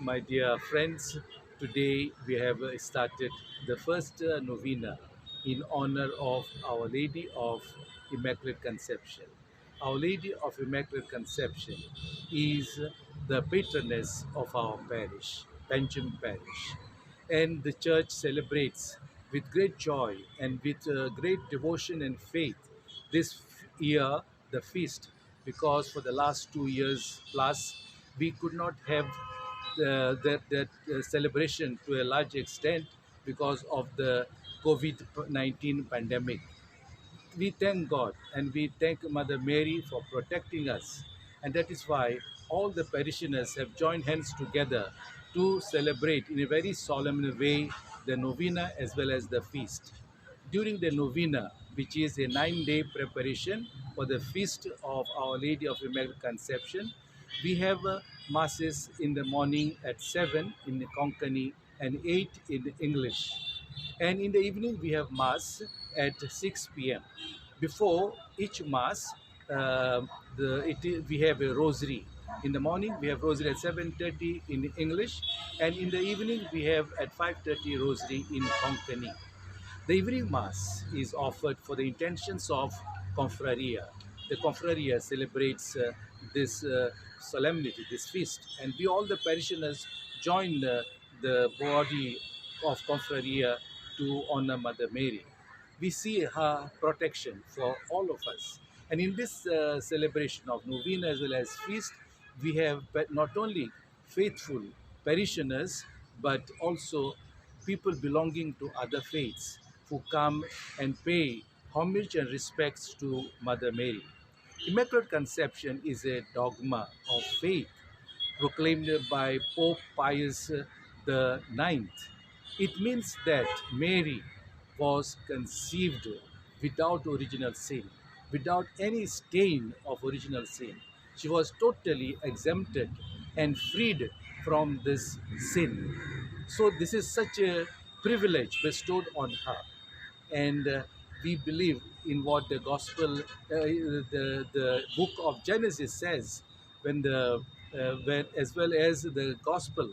My dear friends, today we have started the first novena in honor of Our Lady of Immaculate Conception. Our Lady of Immaculate Conception is the patroness of our parish, Panjim parish. And the church celebrates with great joy and with great devotion and faith this year the feast, because for the last 2 years plus we could not have that celebration to a large extent because of the COVID-19 pandemic. We thank God and we thank Mother Mary for protecting us. And that is why all the parishioners have joined hands together to celebrate in a very solemn way the novena as well as the feast. During the novena, which is a 9-day preparation for the feast of Our Lady of Immaculate Conception, we have masses in the morning at 7 in Konkani and 8 in English. And in the evening, we have Mass at 6 p.m. Before each Mass, we have a rosary. In the morning, we have rosary at 7:30 in English, and in the evening, we have at 5:30 rosary in Konkani. The evening Mass is offered for the intentions of Confraria. The Confraria celebrates this solemnity, this feast, and we all the parishioners join the body of Confraria to honor Mother Mary. We see her protection for all of us. And in this celebration of novena as well as feast, we have not only faithful parishioners, but also people belonging to other faiths who come and pay homage and respects to Mother Mary. Immaculate Conception is a dogma of faith proclaimed by Pope Pius the Ninth. It means that Mary was conceived without original sin, without any stain of original sin. She was totally exempted and freed from this sin. So this is such a privilege bestowed on her, and we believe in what the gospel, the book of Genesis says, when as well as the gospel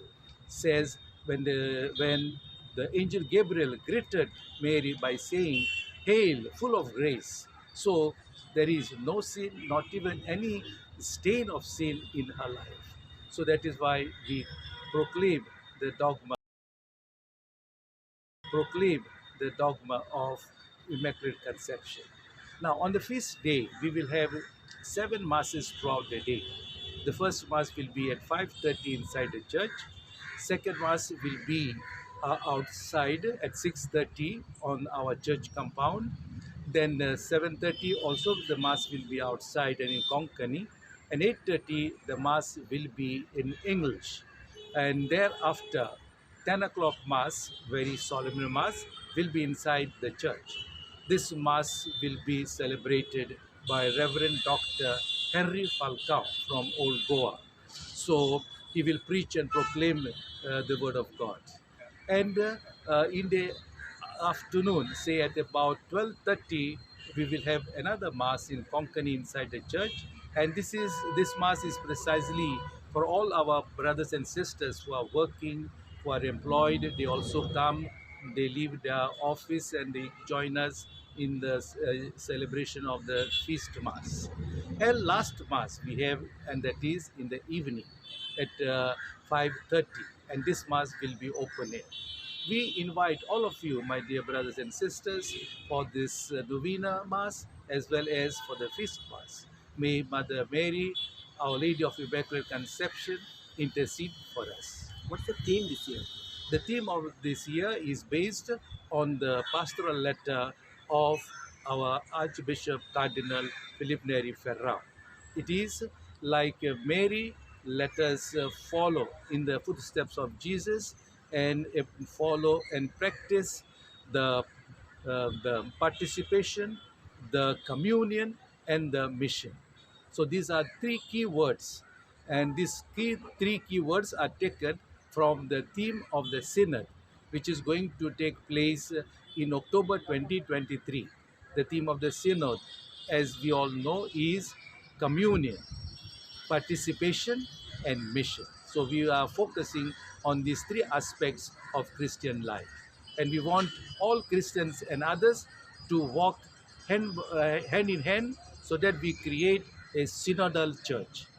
says, when the angel Gabriel greeted Mary by saying, "Hail, full of grace." So there is no sin, not even any stain of sin in her life. So that is why we proclaim the dogma proclaim the dogma of Immaculate Conception. Now, on the feast day, we will have 7 masses throughout the day. The first mass will be at 5:30 inside the church. Second mass will be outside at 6:30 on our church compound. Then 7:30 also the mass will be outside and in Konkani. And 8:30 the mass will be in English. And thereafter 10 o'clock Mass, very solemn Mass, will be inside the church. This Mass will be celebrated by Reverend Dr. Henry Falcao from Old Goa. So he will preach and proclaim the Word of God. And in the afternoon, say at about 12:30, we will have another Mass in Konkani inside the church. And this Mass is precisely for all our brothers and sisters who are working, who are employed. They also come, they leave their office and they join us in the celebration of the feast Mass. And last Mass we have, and that is in the evening at 5:30, and this Mass will be open air. We invite all of you, my dear brothers and sisters, for this novena Mass as well as for the feast Mass. May Mother Mary, Our Lady of Immaculate Conception, intercede for us. What's the theme this year? The theme of this year is based on the pastoral letter of our Archbishop Cardinal Philip Neri Ferrao. It is like Mary, let us follow in the footsteps of Jesus and follow and practice the participation, the communion, and the mission. So these are 3 key words, and these 3 key words are taken from the theme of the synod, which is going to take place in October 2023. The theme of the synod, as we all know, is communion, participation, and mission. So we are focusing on these three aspects of Christian life. And we want all Christians and others to walk hand in hand so that we create a synodal church.